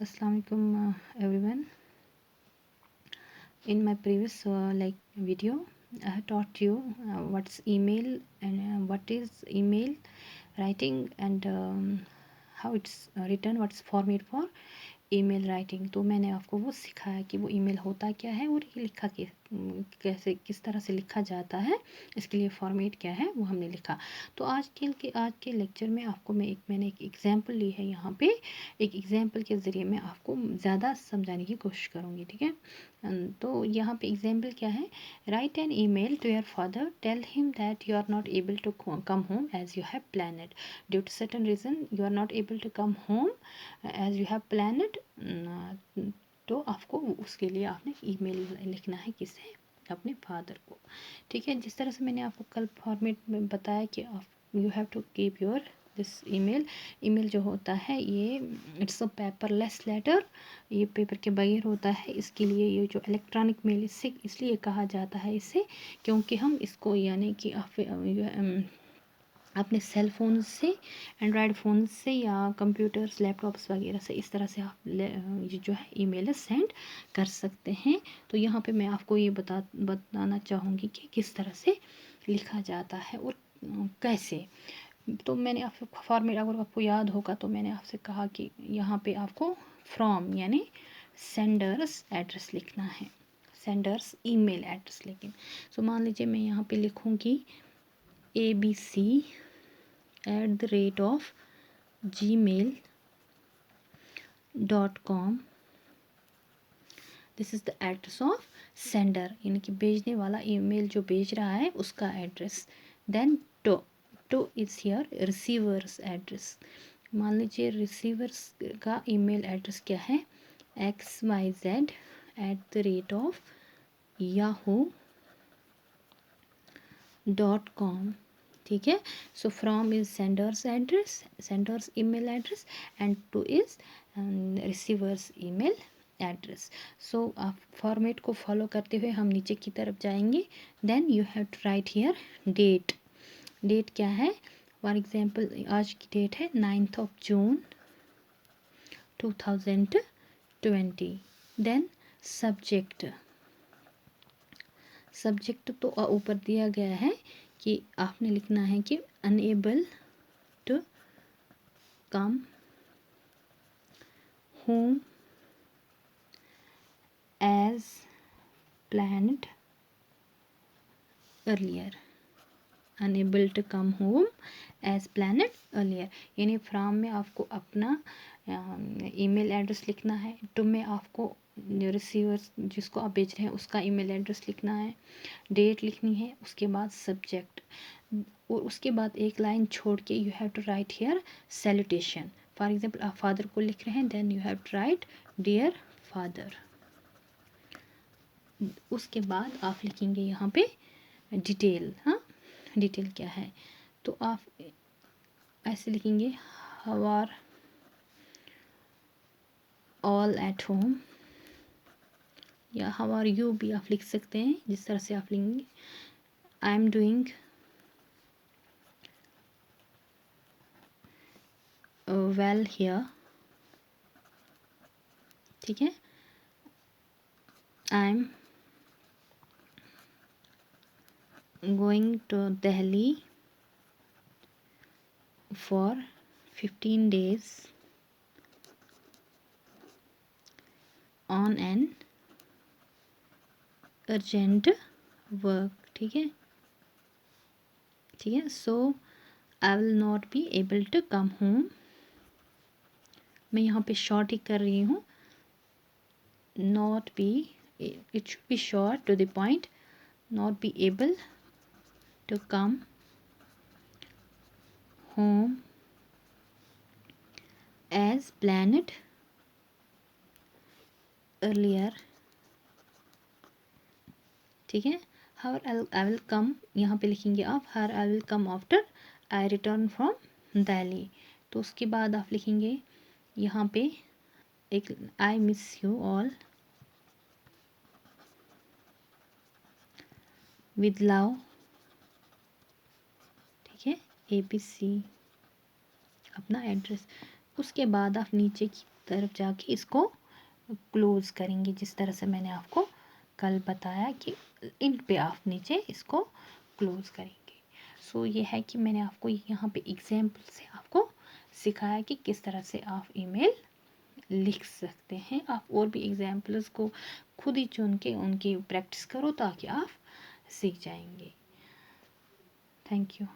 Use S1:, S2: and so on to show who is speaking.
S1: Assalamu alaikum everyone. In my previous video, I have taught you what's email and what is email writing and how it's written, what's format for email writing. तो मैंने आपको वो सिखाया कि वो email होता क्या है और ये लिखा कैसे किस तरह से लिखा जाता है, इसके लिए फॉर्मेट क्या है वो हमने लिखा। तो आज के लेक्चर में आपको मैंने एक एग्जांपल ली है। यहाँ पे एक एग्जांपल के ज़रिए मैं आपको ज़्यादा समझाने की कोशिश करूँगी, ठीक है। तो यहाँ पे एग्जांपल क्या है, write an email to your father, tell him that you are not able to come home as you have planned, due to certain reason you are not able to come home as you have planned. तो आपको उसके लिए आपने email लिखना है, किसे, अपने father को, ठीक है। जिस तरह से मैंने आपको कल फॉर्मेट में बताया कि आप you have to keep your this email जो होता है ये इट्स अ पेपरलेस लेटर, ये पेपर के बगैर होता है। इसके लिए ये जो इलेक्ट्रॉनिक मेल इसलिए कहा जाता है इसे, क्योंकि हम इसको यानी कि अपने सेल फ़ोन से, एंड्रॉयड फ़ोन से या कंप्यूटर्स लैपटॉप्स वगैरह से इस तरह से आप ये जो है ईमेल सेंड कर सकते हैं। तो यहाँ पे मैं आपको ये बताना चाहूँगी कि किस तरह से लिखा जाता है और कैसे। तो मैंने आपको फॉर्मेट, अगर आपको याद होगा तो मैंने आपसे कहा कि यहाँ पे आपको फ्रॉम यानी सेंडर्स एड्रेस लिखना है, सेंडर्स ईमेल एड्रेस। लेकिन सो मान लीजिए मैं यहाँ पे लिखूँगी abc@gmail.com। This is the address of sender, यानी कि भेजने वाला ईमेल जो भेज रहा है उसका address. Then two is here receiver's address. मान लीजिए रिसीवर्स का ईमेल एड्रेस क्या है, xyz@yahoo.com, ठीक है। So from is sender's address, sender's email address, and to is receiver's email address. So आप फॉर्मेट को फॉलो करते हुए हम नीचे की तरफ जाएंगे। Then you have to write here date. Date क्या है, फॉर एग्जांपल आज की डेट है 9 जून 2020। देन सब्जेक्ट, सब्जेक्ट तो ऊपर दिया गया है कि आपने लिखना है कि unable to come home as planned earlier, unable to come home as planned earlier. यानी फ्रॉम में आपको अपना ईमेल एड्रेस लिखना है, टू में आपको रिसीवर जिसको आप भेज रहे हैं उसका ईमेल एड्रेस लिखना है, डेट लिखनी है, उसके बाद सब्जेक्ट, और उसके बाद एक लाइन छोड़ के you have to write here salutation. For example आप फादर को लिख रहे हैं, then you have to write dear father. उसके बाद आप लिखेंगे यहाँ पे डिटेल। हाँ, डिटेल क्या है, तो आप ऐसे लिखेंगे how are all at home, या हाउ आर यू भी आप लिख सकते हैं, जिस तरह से आप लिखेंगे। I am doing well here, ठीक है। I am going to Delhi for 15 days on an urgent work, ठीक है, ठीक है। So I will not be able to come home, मैं यहाँ पे शॉर्ट ही कर रही हूँ, not be, it should be short to the point, not be able to come home as planned earlier, ठीक है। हाउ आई विल कम, यहाँ पे लिखेंगे आप how I will come after I return from Delhi. तो उसके बाद आप लिखेंगे यहाँ पे एक I miss you all with love, ठीक है, ABC अपना एड्रेस। उसके बाद आप नीचे की तरफ जाके इसको क्लोज़ करेंगे, जिस तरह से मैंने आपको कल बताया कि इन पे आप नीचे इसको क्लोज़ करेंगे। सो ये है कि मैंने आपको यहाँ पे एग्जाम्पल से आपको सिखाया कि किस तरह से आप ईमेल लिख सकते हैं। आप और भी एग्जाम्पल्स को खुद ही चुन के उनकी प्रैक्टिस करो ताकि आप सीख जाएंगे। Thank you.